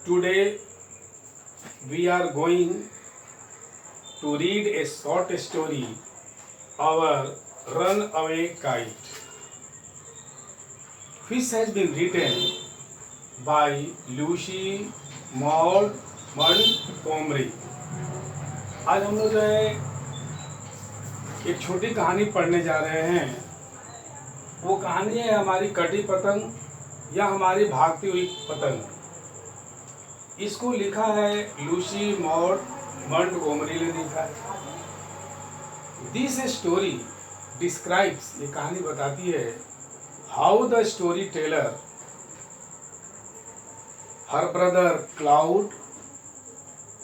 Today we are going to read a short story, Our Runaway Kite, which has been written by Lucy Maud Montgomery. आज हम लोग जो है एक छोटी कहानी पढ़ने जा रहे हैं। वो कहानी है हमारी कटी पतंग या हमारी भागती हुई पतंग। इसको लिखा है लूसी मॉड मॉन्टगोमरी ने लिखा है। दिस स्टोरी डिस्क्राइब्स, ये कहानी बताती है how the story teller, her brother cloud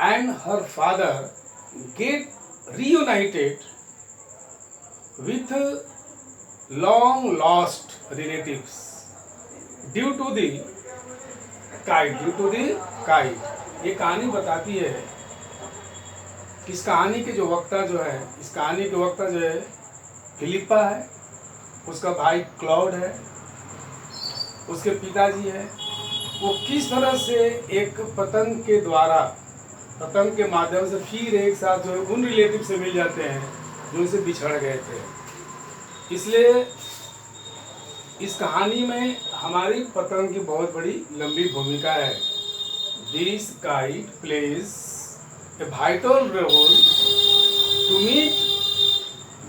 and her father gate reunited with long lost relatives due to the kite। ये कहानी बताती है कि इस कहानी के जो वक्ता जो है फिलिप्पा है, उसका भाई क्लाउड है, उसके पिताजी है। वो किस तरह से एक पतंग के माध्यम से फिर एक साथ जो है उन रिलेटिव से मिल जाते हैं जो उनसे बिछड़ गए थे। इसलिए इस कहानी में हमारी पतंग की बहुत बड़ी लंबी भूमिका है। This kite plays a vital role to meet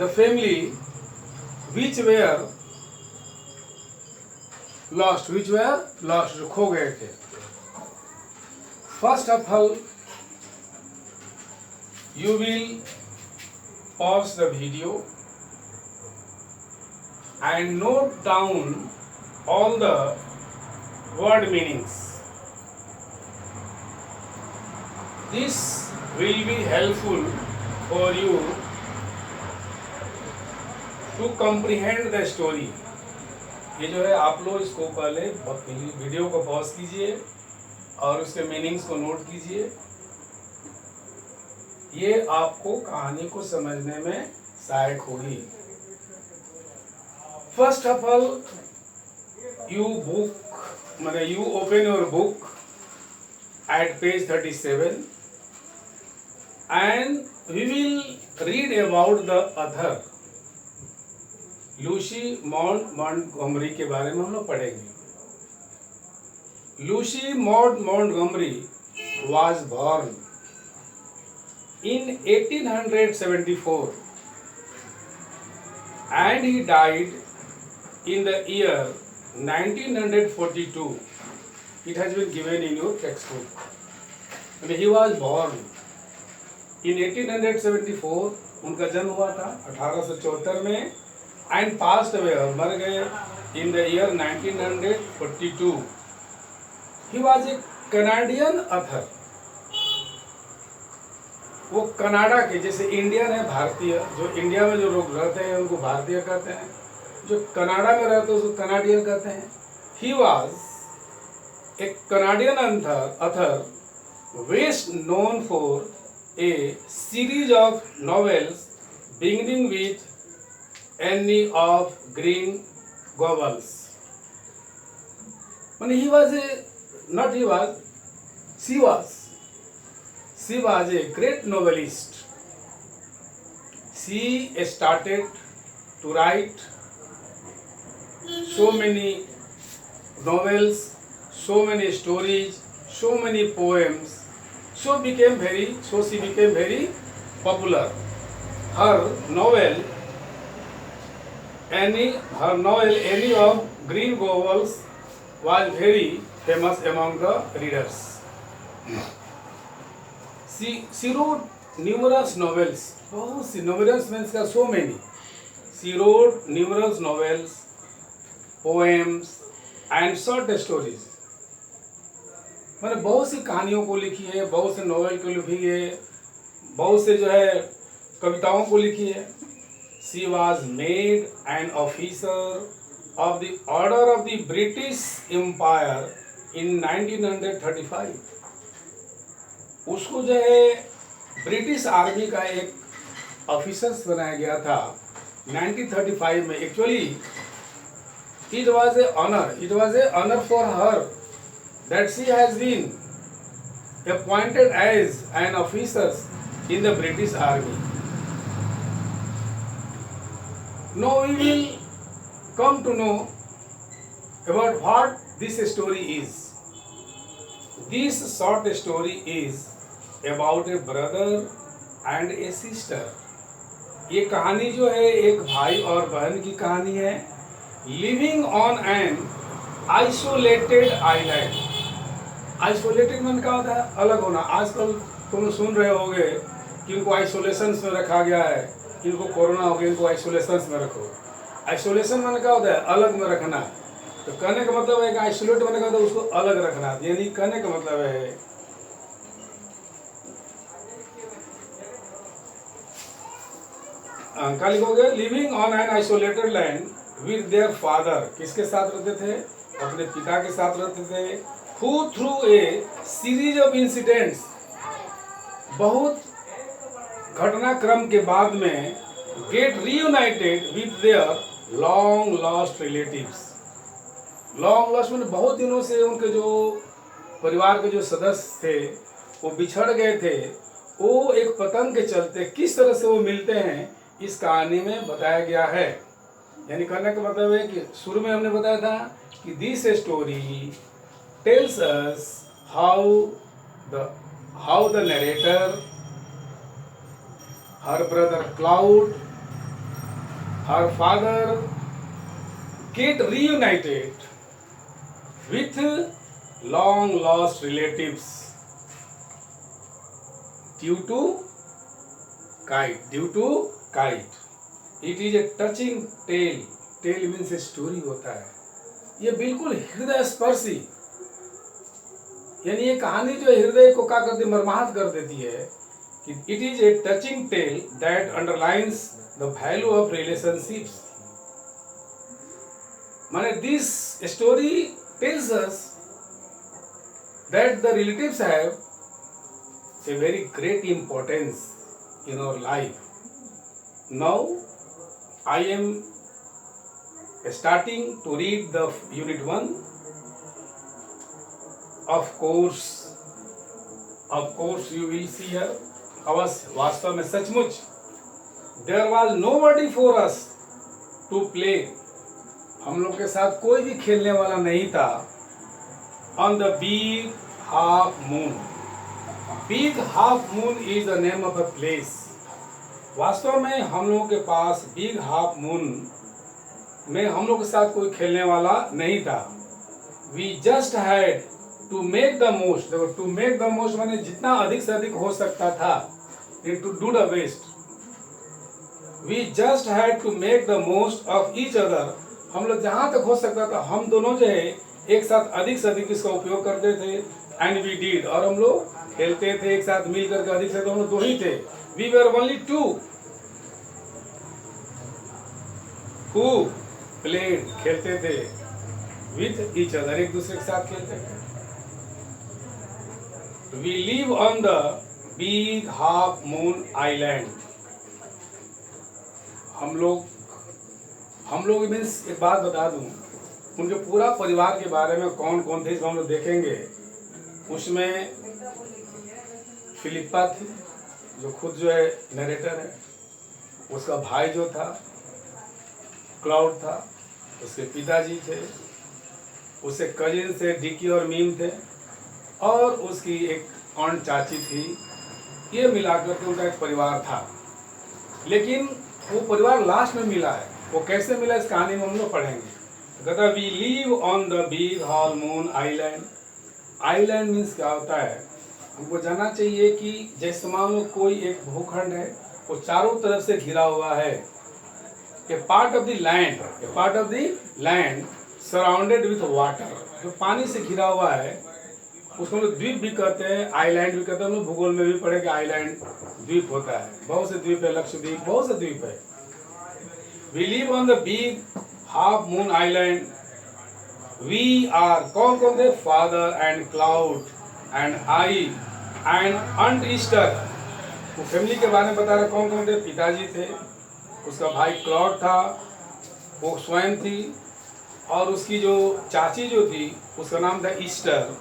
the family which were lost, जो खो गए थे। First of all you will pause the video and note down all the word meanings. This will be helpful for you to comprehend the story. ये जो है आप लोग इसको पहले वीडियो को पॉज कीजिए और उसके मीनिंग्स को नोट कीजिए। ये आपको कहानी को समझने में सहायक होगी। First of all you open your book at page 37 and we will read about the author Lucy Maud Montgomery के बारे में हम लोग पढ़ेंगे। Lucy Maud Montgomery was born in 1874 and he died in the year 1942. It has been given in your textbook. And he was born in 1874, उनका जन्म हुआ था 1874 में, and passed away, मर गए in the year 1942. He was a Canadian author. वो Canada के, जैसे इंडियन है भारतीय, जो इंडिया में जो लोग रहते हैं उनको भारतीय कहते हैं, जो कनाडा में रहते हैं उसको कनाडियन कहते हैं। He was a Canadian author best known for a series of novels beginning with any of green gobbles. माने she was a great novelist. She started to write so many novels, so many stories, so many poems. She became very popular. Her novel Annie of Green Gables was very famous among the readers. She wrote numerous novels. बहुत सी, numerous means का so many. She wrote numerous novels, poems and short stories. मैंने बहुत सी कहानियों को लिखी है, बहुत से नोवेल को लिखी है, बहुत से जो है कविताओं को लिखी है। She was made an officer of the Order of the British Empire in 1935. उसको जो है ब्रिटिश आर्मी का एक ऑफिसर्स बनाया गया था 1935 में। Actually it was a honor for her that she has been appointed as an officer in the British Army. Now we will come to know about what this story is. This short story is about a brother and a sister. ये कहानी जो है एक भाई और बहन की कहानी है. Living on an isolated island. Isolated मन क्या होता है? अलग होना. आजकल तुम सुन रहे होगे कि इनको आइसोलेशन में रखा गया है, इनको कोरोना हो गया, इनको आइसोलेशन में रखो. आइसोलेशन मन क्या होता है? अलग में रखना. तो कहने का मतलब है कि आइसोलेट मन का होता है उसको अलग रखना. यानी कहने का मतलब है क्या लिखोगे? Living on an isolated land with their father. किसके साथ रहते थे? अपने पिता के साथ रहते थे. Who through a series of incidents, बहुत घटनाक्रम के बाद में get reunited with their long lost relatives. Long lost में बहुत दिनों से उनके जो परिवार के जो सदस्य थे वो बिछड़ गए थे. वो एक पतंग के चलते किस तरह से वो मिलते हैं इस कहानी में बताया गया है. यानी कहने का मतलब है कि शुरू में हमने बताया था कि this story tells us how the narrator, her brother cloud, her father get reunited with long lost relatives due to kite. It is a touching tale. Tale means a story होता है. ये बिल्कुल हृदय स्पर्शी, यानी ये कहानी जो हृदय को क्या करती, मर्माहत कर देती है कि it is a touching tale that underlines the value of relationships. माने this story tells us that the relatives have a very great importance in our life. Now I am starting to read the unit 1. Of course you will see here. वास्तव में सचमुच there was nobody for us to play. हम लोग के साथ कोई भी खेलने वाला नहीं था. On the big half moon. Big half moon is the name of a place. वास्तव में हम लोगों के पास बिग हाफ मून में हम लोग के साथ कोई खेलने वाला नहीं था. We just had to make the most. देखो, to make the most माने जितना अधिक से अधिक हो सकता था. To do the best. We just had to make the most of each other. हम लोग जहाँ तक हो सकता था हम दोनों जो है एक साथ अधिक से अधिक इसका उपयोग करते थे. एंड वी डिड, और हम लोग खेलते थे एक साथ मिल करके. अधिक से तो हम लोग दो ही थे. We were only two who played, खेलते थे विथ ईच अदर, एक दूसरे के साथ खेलते थे. We live on the big half moon island. हम लोग मीन्स एक बात बता दूं, उनके पूरा परिवार के बारे में कौन कौन थे इसको हम लोग देखेंगे. उसमें फिलिप्पा थी जो खुद जो है नरेटर है. उसका भाई जो था क्लाउड था. उसके पिताजी थे. उसके कजिन से डिकी और मीम थे. और उसकी एक ऑन चाची थी. ये मिलाकर के उनका एक परिवार था. लेकिन वो परिवार लास्ट में मिला है. वो कैसे मिला इस कहानी में हम लोग पढ़ेंगे. कहता we live on the big half moon island. Island means क्या होता है हमको जानना चाहिए कि जैसे मान लो कोई एक भूखंड है, वो चारों तरफ से घिरा हुआ है. A part of the land surrounded with water. जो पानी से घिरा हुआ है उसको हम लोग द्वीप भी कहते हैं, आइलैंड भी कहते हैं. हम लोग भूगोल में भी पढ़े कि आइलैंड द्वीप होता है. बहुत से द्वीप है, लक्षद्वीप, बहुत से द्वीप है. We live on the big half moon island. We are, कौन कौन थे? Father and Claude and I and aunt Easter. वो फैमिली के बारे में बता रहे कौन कौन थे. पिताजी थे, उसका भाई क्लाउड था, वो स्वयं थी, और उसकी जो चाची जो थी उसका नाम था ईस्टर,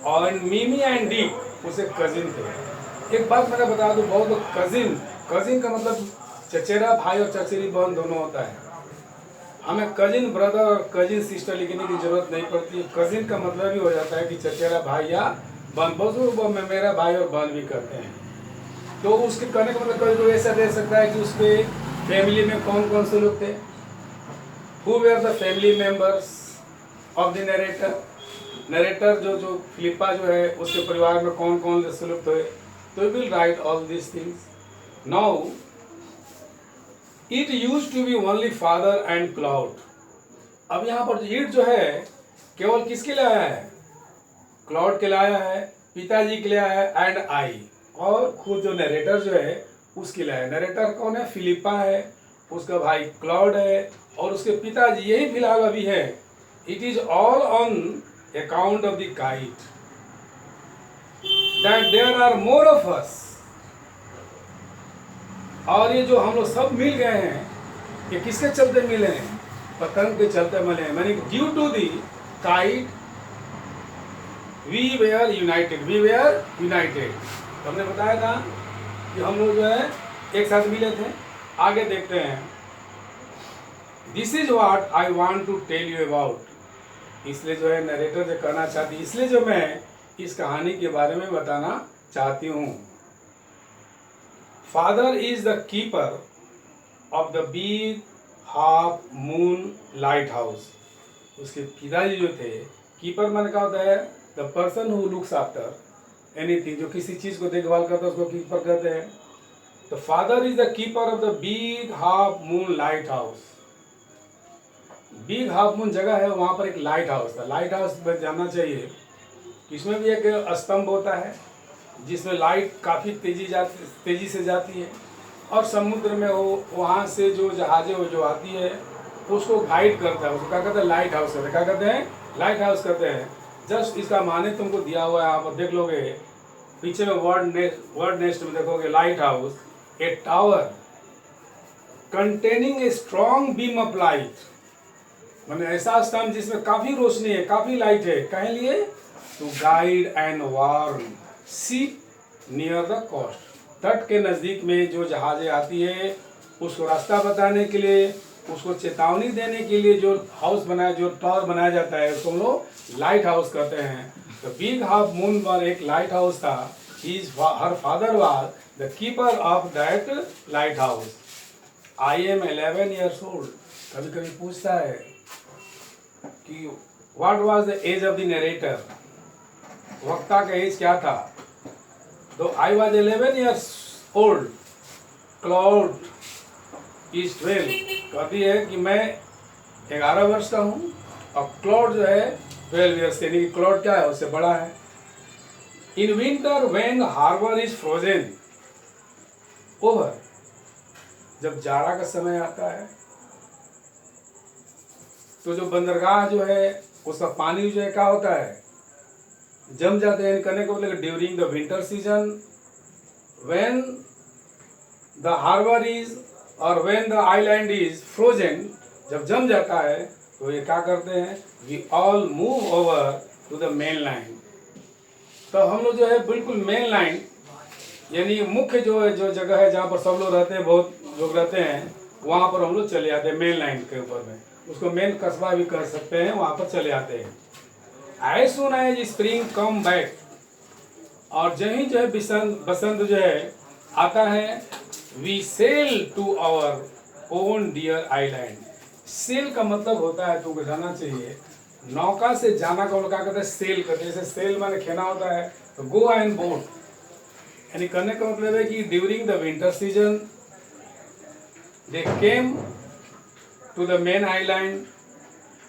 और मिमी एंड डी उसे कजिन थे। एक बात मैंने बता दूं, बहुत लोग कजिन का मतलब चचेरा भाई और चचेरी बहन दोनों होता है। हमें कजिन ब्रदर और कजिन सिस्टर लिखने की जरूरत नहीं पड़ती है। कजिन का मतलब ही हो जाता है कि चचेरा भाई या बहन। बहुत में मेरा भाई और बहन भी करते हैं। तो उसके कहने का मतलब कोई ऐसा दे सकता है कि उसके फैमिली में कौन कौन से लोग थे। Who were the family members of the narrator जो फिलिप्पा जो है उसके परिवार में कौन कौन से लोग थे। तो will write all this things. Now it use to be only father and Claude. अब यहाँ पर इट जो है केवल किसके लिए आया है, क्लाउड के लिए आया है, पिताजी के लिए आया है एंड आई, और खुद जो नरेटर जो है उसके लिए आया। नरेटर कौन है, फिलिप्पा है, उसका भाई क्लाउड है और उसके पिताजी यही फिलहाल अभी है। It is all on account of the kite that there are more of us. और ये जो हम लोग सब मिल गए हैं, ये किसके चलते मिले हैं, पतंग के चलते मिले हैं। मैंने due to the kite we were united. तो हमने बताया था कि हम लोग जो है एक साथ मिले थे। आगे देखते हैं। This is what I want to tell you about. इसलिए जो है नरेटर जो कहना चाहती, इसलिए जो मैं इस कहानी के बारे में बताना चाहती हूँ। Father is the keeper of the big half moon light house. उसके पिताजी जो थे, कीपर माने क्या होता है, the person who looks after anything, जो किसी चीज को देखभाल करता है उसको कीपर कहते हैं। The father is the keeper of the big half moon light house. Big half moon जगह है, वहां पर एक लाइट हाउस था। लाइट हाउस में जानना चाहिए, इसमें भी एक स्तंभ होता है जिसमें लाइट काफ़ी तेजी से जाती है, और समुद्र में वो वहाँ से जो जहाज़ें जो आती है उसको गाइड करता है। उसको क्या कहते हैं, लाइट हाउस कहते हैं। क्या कहते हैं, लाइट हाउस कहते हैं। जस्ट इसका माने तुमको दिया हुआ है, यहाँ पर देख लोगे पीछे में वर्ड नेस्ट में देखोगे, light house A tower containing a strong beam of light. मैंने ऐसा स्तंभ जिसमें काफ़ी रोशनी है, काफ़ी लाइट है। कहे लिए, to guide and warn ship near the coast. तट के नज़दीक में जो जहाज़ें आती है उसको रास्ता बताने के लिए, उसको चेतावनी देने के लिए जो हाउस बनाया, जो टावर बनाया जाता है उसको हम लोग लाइट हाउस कहते हैं। तो बिग हाफ मून पर एक लाइट हाउस था। Her father was the keeper of that light house. I am 11 years old। कभी कभी पूछता है कि what was the age of the narrator, वक्ता का एज क्या था। तो I was 11 years old, Claude is 12। कहती है कि मैं 11 वर्ष का हूँ और क्लाउड जो है 12 years, यानी कि क्लाउड क्या है, उससे बड़ा है। In winter when harbour is frozen over, जब जाड़ा का समय आता है तो जो बंदरगाह जो है उसका पानी जो है क्या होता है, जम जाते हैं। करने को मतलब during the winter season when the harbour is और when the island is frozen, जब जम जाता है तो ये क्या करते हैं, we all move over to the main line. तो हम लोग जो है बिल्कुल मेन लाइन, यानी मुख्य जो जगह है जहाँ पर सब लोग रहते हैं, बहुत लोग रहते हैं, वहाँ पर हम लोग चले जाते हैं। मेन लाइन के ऊपर में, उसको मेन कस्बा भी कर सकते हैं, वहाँ पर चले जाते हैं। As soon as spring come back, और जहीं जो है बसंत जो है आता है, we sail to our own dear island। Sail का मतलब होता है, तुमको जाना चाहिए, नौका से जाना का क्या कहते हैं, सेल कहते हैं। जैसे सेल माने खेना होता है, तो गो एंड बोट, यानी करने का मतलब है कि during the winter season they came to the main island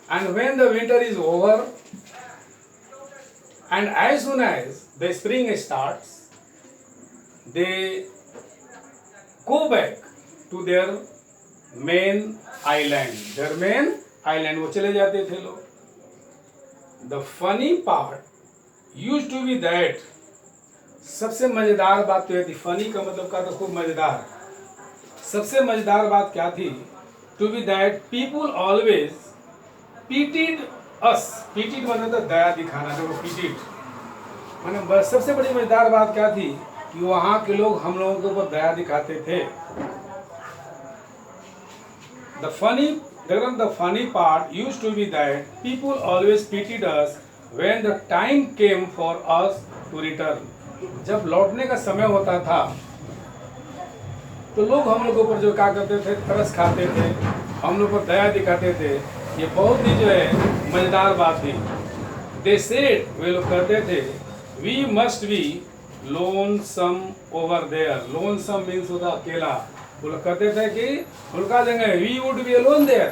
and when the winter is over and as soon as the spring starts they go back to their main island। वो चले जाते थे लोग। the funny part used to be that, सबसे मजेदार बात तो ये थी, फनी का मतलब क्या था, खूब मजेदार। सबसे मजेदार बात क्या थी, to be that people always pitied अस। पीटिड मतलब तो दया दिखाना, जो पीटिड मैंने सबसे बड़ी मजेदार बात क्या थी कि वहाँ के लोग हम लोगों के ऊपर दया दिखाते थे। The funny part used to be that people always pitied us when the time came for us to return. जब लौटने का समय होता था तो लोग हम लोग के ऊपर जो क्या करते थे, तरस खाते थे, हम लोग पर दया दिखाते थे। ये बहुत ही जो है मजेदार बात थी। They said, वे लोग कहते थे, we must be lonesome over there. Lonesome means होता अकेला। वो लोग कहते थे कि उनका जगह we would be alone there.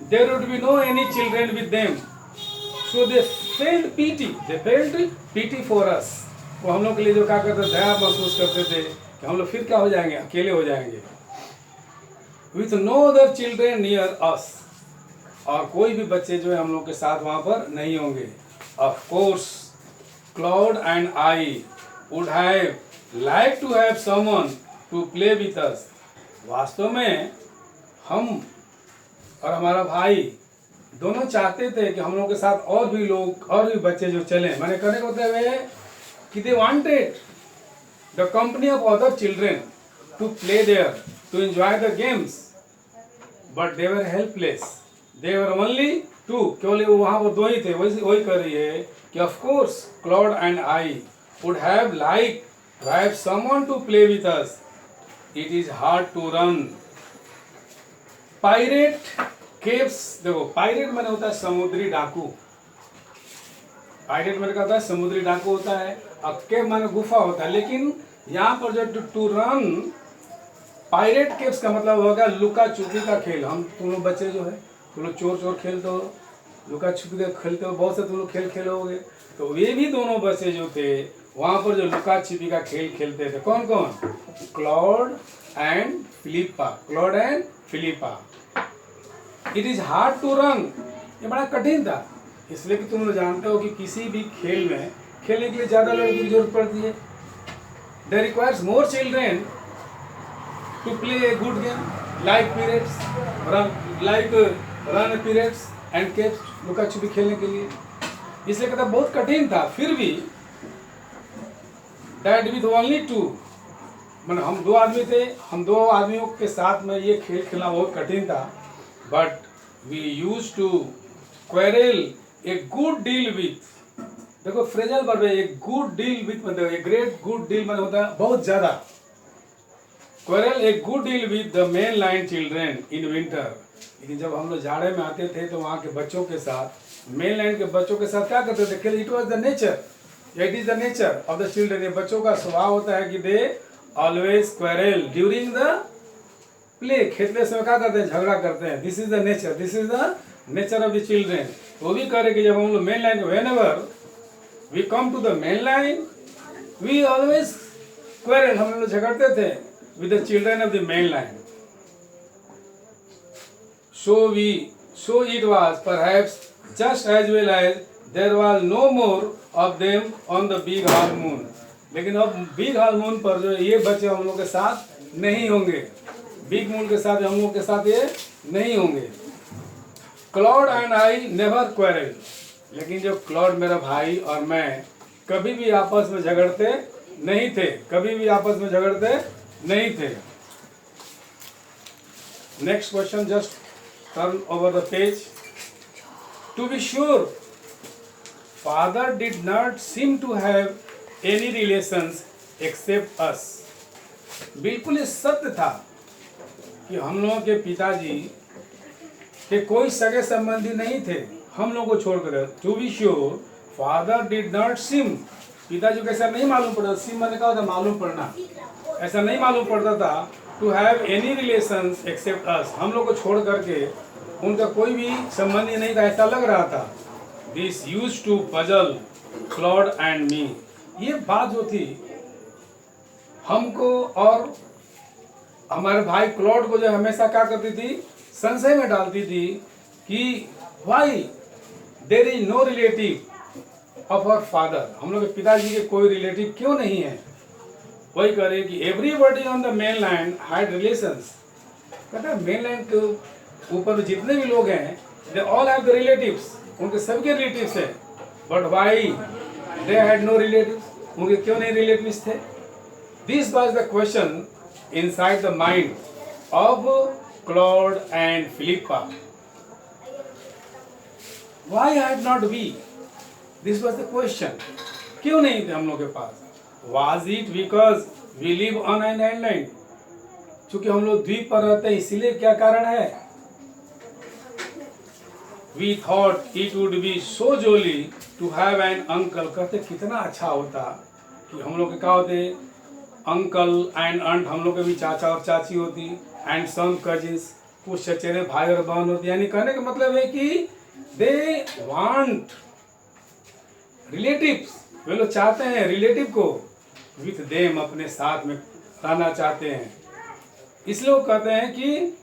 There would be no any children with them. So they felt pity. They felt pity for us. वो हम लोग के लिए जो क्या करते थे, दया महसूस करते थे कि हम लोग फिर क्या हो जाएंगे, अकेले हो जाएंगे। With no other children near us. और कोई भी बच्चे जो है हम लोग के साथ वहाँ पर नहीं होंगे। Of course, Claude and I would have liked to have someone to play with us. वास्तव में हम और हमारा भाई दोनों चाहते थे कि हम लोग के साथ और भी लोग, और भी बच्चे जो चले। मैंने कहने को होते हुए कि they wanted the company of other children to play there, to enjoy the games, but they were helpless. They were only two. केवल वहाँ पर दो ही थे। वही कर रही है कि of course Claude and I would have liked to have someone to play with us. It is hard to run. Pirate caves, देखो पायरेट मैंने होता है समुद्री डाकू। पायरेट मैंने कहता है समुद्री डाकू होता है, अब केव माने गुफा होता है। लेकिन यहाँ पर जो टू रन, पायरेट केव्स का मतलब होगा लुका छुपी का खेल। हम तुम लोग बच्चे जो है, तुम लोग चोर चोर खेलते हो, लुका छुपी का खेलते हो, बहुत से तुम लोग खेल खेलोगे। तो वे भी दोनों बच्चे जो थे वहाँ पर जो लुका छिपी का खेल खेलते थे। कौन कौन? Claude and Philippa. Claude and Philippa. It is hard to run. ये बड़ा कठिन था, इसलिए कि तुम लोग जानते हो कि किसी भी खेल में खेलने के लिए ज़्यादा लड़कों की जरूरत पड़ती है। They requires more children to play a good game like periods, run periods and caves, लुका छुपी खेलने के लिए। इसलिए कहता बहुत कठिन था। फिर भी दैट विथ ओनली टू, मतलब हम दो आदमी थे, हम दो आदमियों के साथ में ये खेल खेलना बहुत कठिन था। But we use to quarrel a good deal with, देखो फ्रेजल वर्ब है, एक गुड डील विथ मतलब एक ग्रेट गुड डील मतलब होता है बहुत ज्यादा। Quarrel a good deal with the main line children in winter. लेकिन जब हम लोग जाड़े में आते थे तो वहाँ के बच्चों के साथ, मेन लाइन के बच्चों के साथ क्या करते थे? खेल। It was the nature, it is the nature of the children. ये बच्चों का स्वभाव होता है कि they always quarrel during the play. खेलते समय क्या करते हैं? झगड़ा करते हैं। This is the nature, this is the nature of the children. वो भी करे कि जब हम लोग main line, whenever we come to the main line we always quarrel, हम लोग झगड़ते थे with the children of the main line. So it was perhaps just as well as there was no more of them on the big half moon. लेकिन अब big half moon पर जो ये बच्चे हम लोग के साथ नहीं होंगे, बिग मून के साथ हम लोग के साथ ये नहीं होंगे। Claude and I never quarrel, लेकिन जो क्लॉड मेरा भाई और मैं कभी भी आपस में झगड़ते नहीं थे, कभी भी आपस में झगड़ते नहीं थे। Next question, just turn over the page. To be sure, father did not seem to have any relations except us. बिल्कुल ये सत्य था कि हम लोगों के पिताजी के कोई सगे संबंधी नहीं थे हम लोगों को छोड़कर। To be sure, father did not seem, पिताजी को ऐसा नहीं मालूम पड़ता, सिम मैंने कहा था मालूम पड़ना, ऐसा नहीं मालूम पड़ता था to have any relations except us, हम लोग को छोड़ करके उनका कोई भी संबंधी नहीं था, ऐसा लग रहा था। This use to puzzle Claude and me, ये बात जो थी हमको और हमारे भाई क्लॉड को जो हमेशा क्या करती थी, संशय में डालती थी कि why there is no relative of our father, हम लोग के पिताजी के कोई रिलेटिव क्यों नहीं है। वही करे कि everybody on the main land had relations, कहता है मेन लैंड के ऊपर जितने भी लोग हैं they all have the relatives, उनके सबके रिलेटिव्स हैं। But why They had no relatives. उनके क्यों नहीं relatives थे? This was the question inside the mind of Claude and Philippa. Why had not we? This was the question. क्यों नहीं थे हम लोग के पास? Was it because we live on an island? चूंकि हम लोग द्वीप पर रहते हैं इसीलिए क्या कारण है? We thought it would be so jolly to have an uncle. कहते कितना अच्छा होता कि हम लोग के क्या होते, अंकल एंड आंट, हम लोग के भी चाचा और चाची होती, एंड सम कजिन्स, कुछ चचेरे भाई और बहन होती। यानी कहने का मतलब है कि दे वांट रिलेटिव्स, वे लोग चाहते हैं रिलेटिव को विथ देम, अपने साथ में रहना चाहते हैं। इसलिए वो कहते हैं कि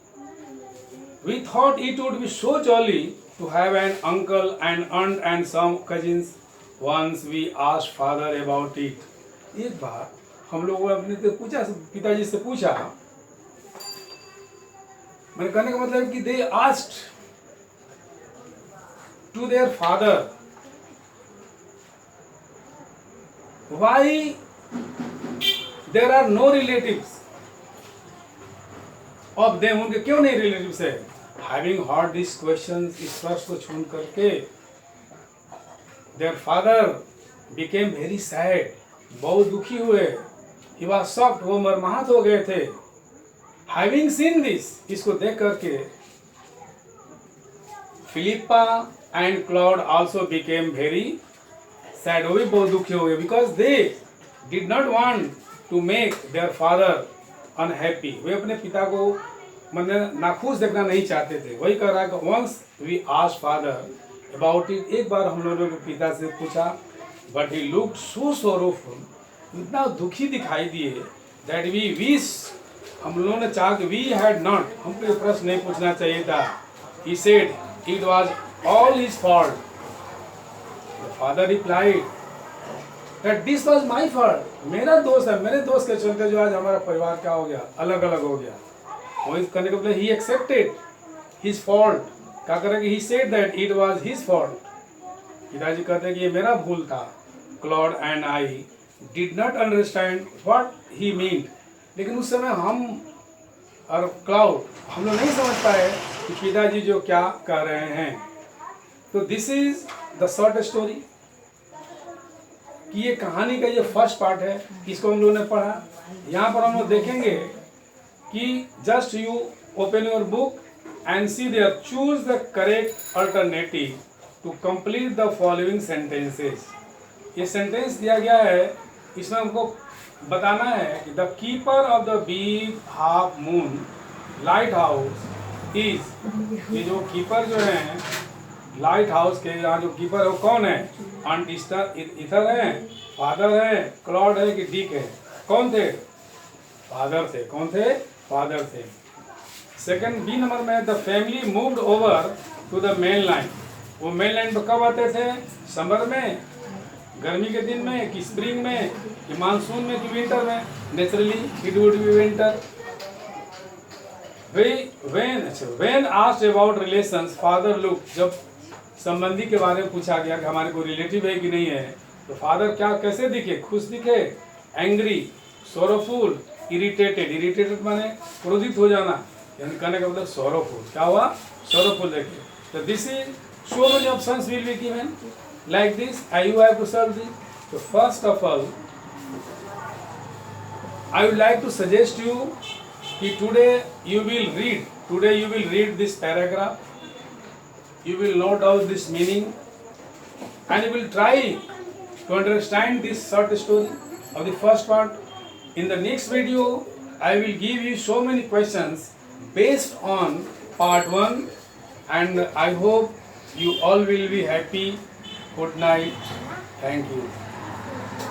we thought it would be so jolly to have an uncle and aunt and some cousins. Once we asked father about it. एक बार हम लोगों ने अपने से पूछा, पिताजी से पूछा, मैंने कहने का मतलब कि they asked to their father why there are no relatives of them, उनके क्यों नहीं रिलेटिव्स है। Having heard these questions, इस प्रश्न को सुन करके their father became very sad, बहुत दुखी हुए। He was shocked, वो मर्माहत हो गए थे। Having seen this, इसको देख करके Philippa and Claude also became very sad, वो भी बहुत दुखी हो गए, because they did not want to make their father unhappy. वे अपने पिता को मैंने नाखुश देखना नहीं चाहते थे। वही कह रहा है कि once we asked father about it, एक बार हम लोगों ने पिता से पूछा, but he looked so sorrowful, इतना दुखी दिखाई दिए, that we wish, हम लोगों ने चाहा कि we had not, हमको ये प्रश्न नहीं पूछना चाहिए था। He said it was all his fault. The father replied that this was my fault. मेरा दोष है, मेरे दोस्त के चलते जो आज हमारा परिवार क्या हो गया, अलग अलग हो गया। वही करने के बाद he accepted his fault. क्या करेंगे? He said that it was his fault. पिताजी कहते हैं कि ये मेरा भूल था। Claude and I did not understand what he meant. लेकिन उस समय हम और क्लाउड हम लोग नहीं समझ पाए कि पिताजी जो क्या कह रहे हैं। तो this is the short story, कि ये कहानी का ये फर्स्ट पार्ट है, इसको हम लोगों ने पढ़ा। यहाँ पर हम लोग देखेंगे कि just you open your book and see there, choose the correct alternative to complete the following sentences. ये सेंटेंस दिया गया है, इसमें हमको बताना है कि the keeper of the big half moon light house is, ये जो कीपर जो है लाइट हाउस के, यहाँ जो कीपर है वो कौन है? आंट इथर है, फादर है, क्लॉड है कि डिक है? कौन थे? फादर थे। कौन थे? फादर थे। सेकंड बी नंबर में, the family moved over to the main line. वो मेन लाइन पर कब आते थे? समर में, गर्मी के दिन में, कि स्प्रिंग में, कि मानसून में, कि विंटर में? Naturally it would be winter. When asked about relations, father look, जब संबंधी के बारे में पूछा गया कि हमारे कोई रिलेटिव है कि नहीं है, तो फादर क्या कैसे दिखे? खुश दिखे, एंग्री, सोरोफुल, इरिटेटेड। इरिटेटेड माने क्रोधित हो जाना, यानी कहने का मतलब सोरोफुल। क्या हुआ? सोरोफुल देखिए। तो this is so many options will be given like this, and you have to solve this. So first of all, I would like to suggest you कि today you will read this paragraph, you will note out this meaning, and you will try to understand this short story of the first part. In the next video, I will give you so many questions based on part 1, and I hope you all will be happy. Good night. Thank you.